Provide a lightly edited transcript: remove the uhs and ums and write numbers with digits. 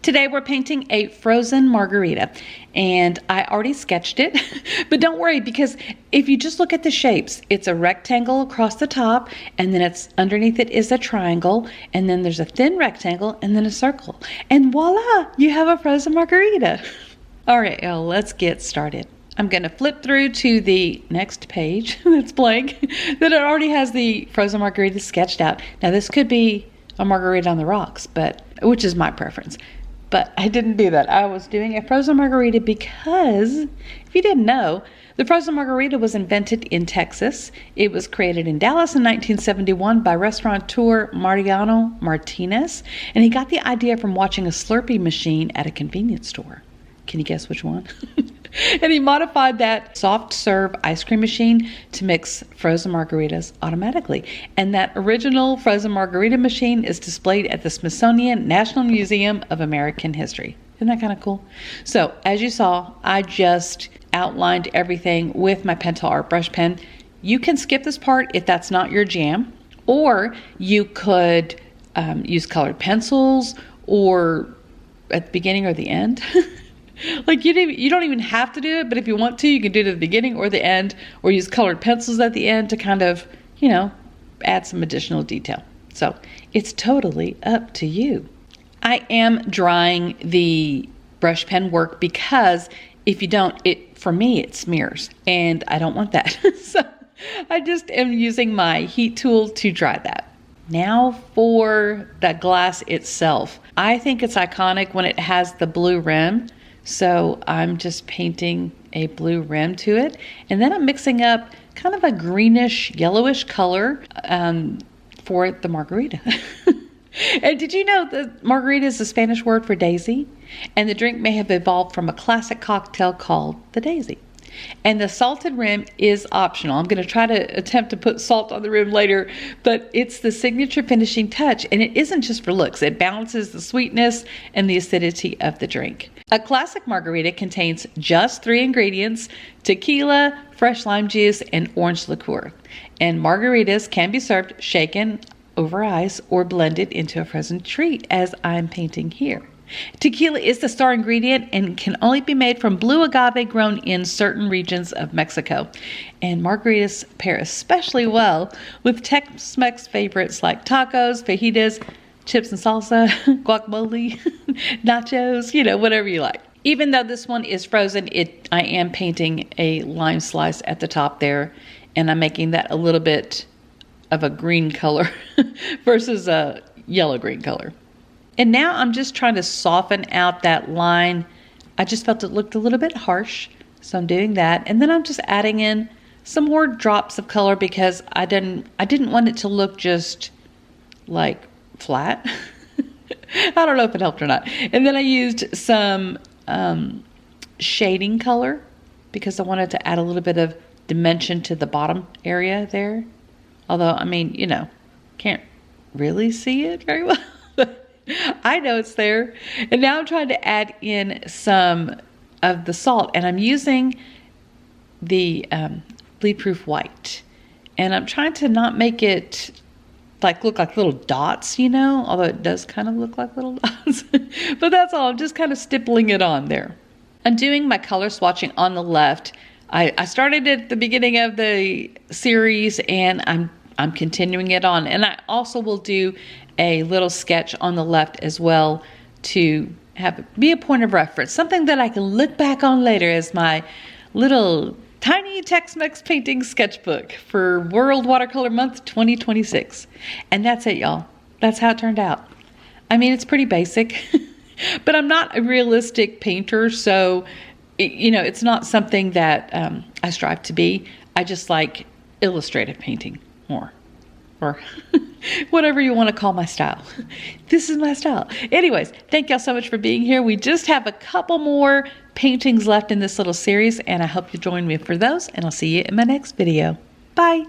Today we're painting a frozen margarita, and I already sketched it, but don't worry, because if you just look at the shapes, it's a rectangle across the top, and then it's underneath it is a triangle, and then there's a thin rectangle, and then a circle, and voila, you have a frozen margarita. All right, y'all, let's get started. I'm going to flip through to the next page that's blank, that it already has the frozen margarita sketched out. Now this could be a margarita on the rocks, which is my preference. But I didn't do that. I was doing a frozen margarita because, if you didn't know, the frozen margarita was invented in Texas. It was created in Dallas in 1971 by restaurateur Mariano Martinez, and he got the idea from watching a Slurpee machine at a convenience store. Can you guess which one? And he modified that soft serve ice cream machine to mix frozen margaritas automatically. And that original frozen margarita machine is displayed at the Smithsonian National Museum of American History. Isn't that kind of cool? So as you saw, I just outlined everything with my Pentel Art brush pen. You can skip this part if that's not your jam, or you could use colored pencils, or at the beginning or the end. Like you don't even have to do it, but if you want to, you can do it at the beginning or the end, or use colored pencils at the end to kind of, add some additional detail. So it's totally up to you. I am drying the brush pen work because if you don't, for me, it smears, and I don't want that. So I just am using my heat tool to dry that. Now for the glass itself. I think it's iconic when it has the blue rim. So I'm just painting a blue rim to it. And then I'm mixing up kind of a greenish, yellowish color for the margarita. And did you know that margarita is the Spanish word for daisy? And the drink may have evolved from a classic cocktail called the daisy. And the salted rim is optional. I'm going to try to attempt to put salt on the rim later, but it's the signature finishing touch, and it isn't just for looks. It balances the sweetness and the acidity of the drink. A classic margarita contains just 3 ingredients: tequila, fresh lime juice, and orange liqueur. And margaritas can be served shaken over ice or blended into a frozen treat, as I'm painting here. Tequila is the star ingredient and can only be made from blue agave grown in certain regions of Mexico. And margaritas pair especially well with Tex-Mex favorites like tacos, fajitas, chips and salsa, guacamole, nachos, whatever you like. Even though this one is frozen, I am painting a lime slice at the top there, and I'm making that a little bit of a green color versus a yellow-green color. And now I'm just trying to soften out that line. I just felt it looked a little bit harsh, so I'm doing that. And then I'm just adding in some more drops of color because I didn't want it to look just like flat. I don't know if it helped or not. And then I used some shading color because I wanted to add a little bit of dimension to the bottom area there. Although, can't really see it very well. I know it's there. And now I'm trying to add in some of the salt, and I'm using the bleed proof white, and I'm trying to not make it look like little dots, although it does kind of look like little dots. But that's all. I'm just kind of stippling it on there. I'm doing my color swatching on the left. I started at the beginning of the series, and I'm continuing it on, and I also will do a little sketch on the left as well to be a point of reference, something that I can look back on later as my little tiny Tex-Mex painting sketchbook for World Watercolor Month 2026. And that's it, y'all. That's how it turned out. It's pretty basic, but I'm not a realistic painter, so it's not something that I strive to be. I just like illustrative painting more, or whatever you want to call my style. This is my style. Anyways, thank y'all so much for being here. We just have a couple more paintings left in this little series, and I hope you join me for those, and I'll see you in my next video. Bye.